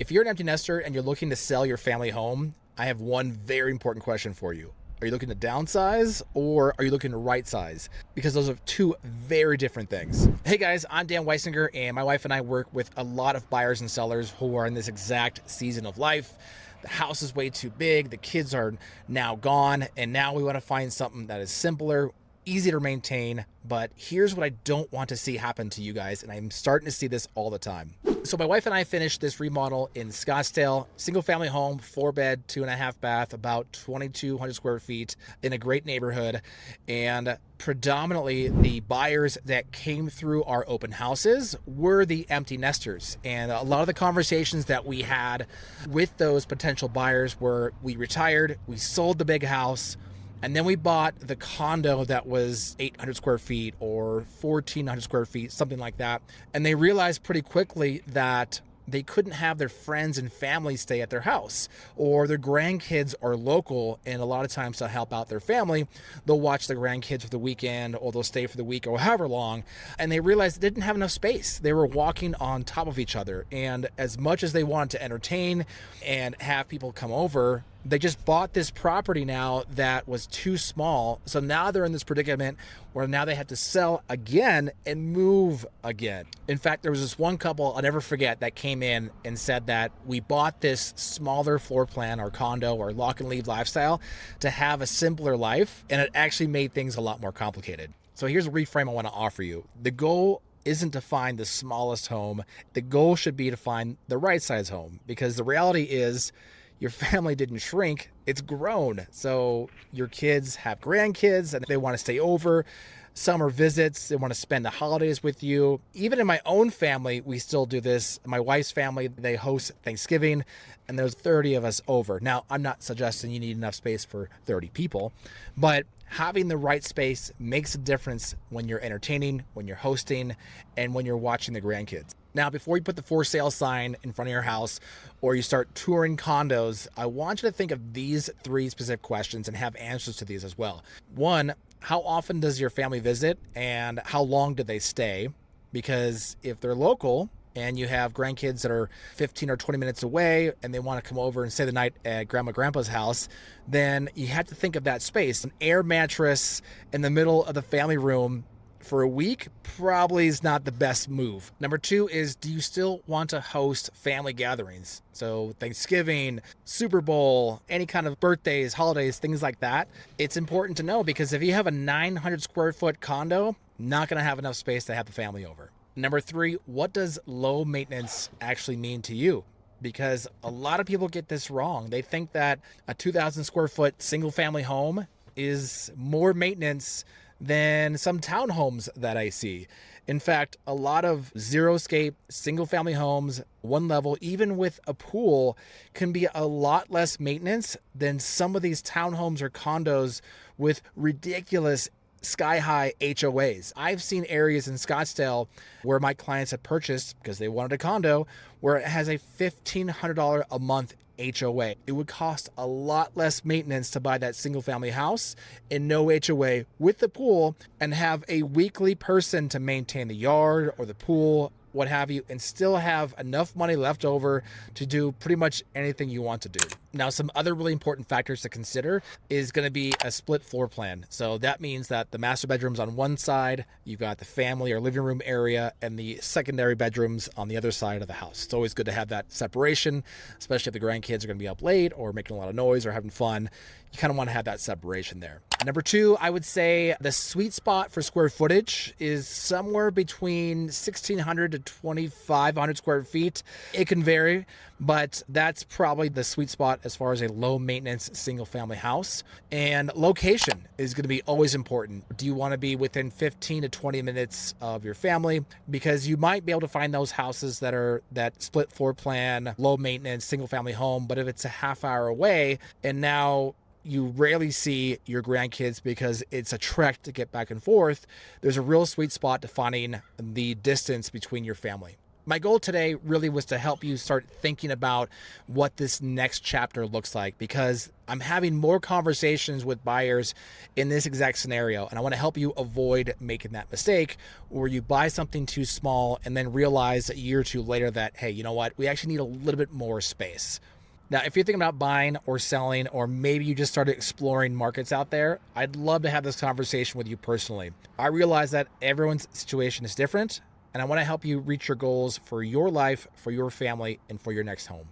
If you're an empty nester and you're looking to sell your family home, I have one very important question for you. Are you looking to downsize or are you looking to right size? Because those are two very different things. Hey guys, I'm Dan Weisinger, and my wife and I work with a lot of buyers and sellers who are in this exact season of life. The house is way too big, the kids are now gone, and now we want to find something that is simpler, easy to maintain. But here's what I don't want to see happen to you guys, and I'm starting to see this all the time. So my wife and I finished this remodel in Scottsdale, single family home, 4-bed, 2.5 bath, about 2,200 square feet in a great neighborhood. And predominantly the buyers that came through our open houses were the empty nesters. And a lot of the conversations that we had with those potential buyers were, we retired, we sold the big house, and then we bought the condo that was 800 square feet or 1,400 square feet, something like that. And they realized pretty quickly that they couldn't have their friends and family stay at their house, or their grandkids are local, and a lot of times to help out their family, they'll watch the grandkids for the weekend, or they'll stay for the week or however long. And they realized they didn't have enough space. They were walking on top of each other. And as much as they wanted to entertain and have people come over, they just bought this property now that was too small. So now they're in this predicament where now they have to sell again and move again. In fact, there was this one couple I'll never forget that came in and said that we bought this smaller floor plan or condo or lock and leave lifestyle to have a simpler life, and it actually made things a lot more complicated. So here's a reframe I want to offer you. The goal isn't to find the smallest home. The goal should be to find the right size home, because the reality is your family didn't shrink, it's grown. So your kids have grandkids and they want to stay over, summer visits, they want to spend the holidays with you. Even in my own family, we still do this. My wife's family, they host Thanksgiving, and there's 30 of us over. Now, I'm not suggesting you need enough space for 30 people, but having the right space makes a difference when you're entertaining, when you're hosting, and when you're watching the grandkids. Now, before you put the for sale sign in front of your house or you start touring condos, I want you to think of these 3 specific questions and have answers to these as well. 1, how often does your family visit and how long do they stay? Because if they're local and you have grandkids that are 15 or 20 minutes away and they want to come over and stay the night at grandpa's house, then you have to think of that space. An air mattress in the middle of the family room for a week probably is not the best move. Number 2 is, do you still want to host family gatherings? So Thanksgiving, Super Bowl, any kind of birthdays, holidays, things like that. It's important to know, because if you have a 900 square foot condo, not going to have enough space to have the family over. Number 3, what does low maintenance actually mean to you? Because a lot of people get this wrong. They think that a 2,000 square foot single family home is more maintenance than some townhomes that I see. In fact, a lot of zero-scape single-family homes, one level, even with a pool, can be a lot less maintenance than some of these townhomes or condos with ridiculous sky-high HOAs. I've seen areas in Scottsdale where my clients have purchased, because they wanted a condo, where it has a $1,500 a month HOA. It would cost a lot less maintenance to buy that single family house and no HOA with the pool, and have a weekly person to maintain the yard or the pool, what have you, and still have enough money left over to do pretty much anything you want to do. Now, some other really important factors to consider is going to be a split floor plan. So that means that the master bedroom's on one side, you've got the family or living room area, and the secondary bedrooms on the other side of the house. It's always good to have that separation, especially if the grandkids are going to be up late or making a lot of noise or having fun. You kind of want to have that separation there. Number 2, I would say the sweet spot for square footage is somewhere between 1,600 to 2,500 square feet. It can vary, but that's probably the sweet spot as far as a low maintenance single family house. And location is going to be always important. Do you want to be within 15 to 20 minutes of your family? Because you might be able to find those houses that are that split floor plan, low maintenance single family home, but if it's a half hour away and now you rarely see your grandkids because it's a trek to get back and forth, there's a real sweet spot to finding the distance between your family. My goal today really was to help you start thinking about what this next chapter looks like, because I'm having more conversations with buyers in this exact scenario, and I want to help you avoid making that mistake where you buy something too small and then realize a year or two later that, hey, you know what, we actually need a little bit more space. Now, if you're thinking about buying or selling, or maybe you just started exploring markets out there, I'd love to have this conversation with you personally. I realize that everyone's situation is different, and I want to help you reach your goals for your life, for your family, and for your next home.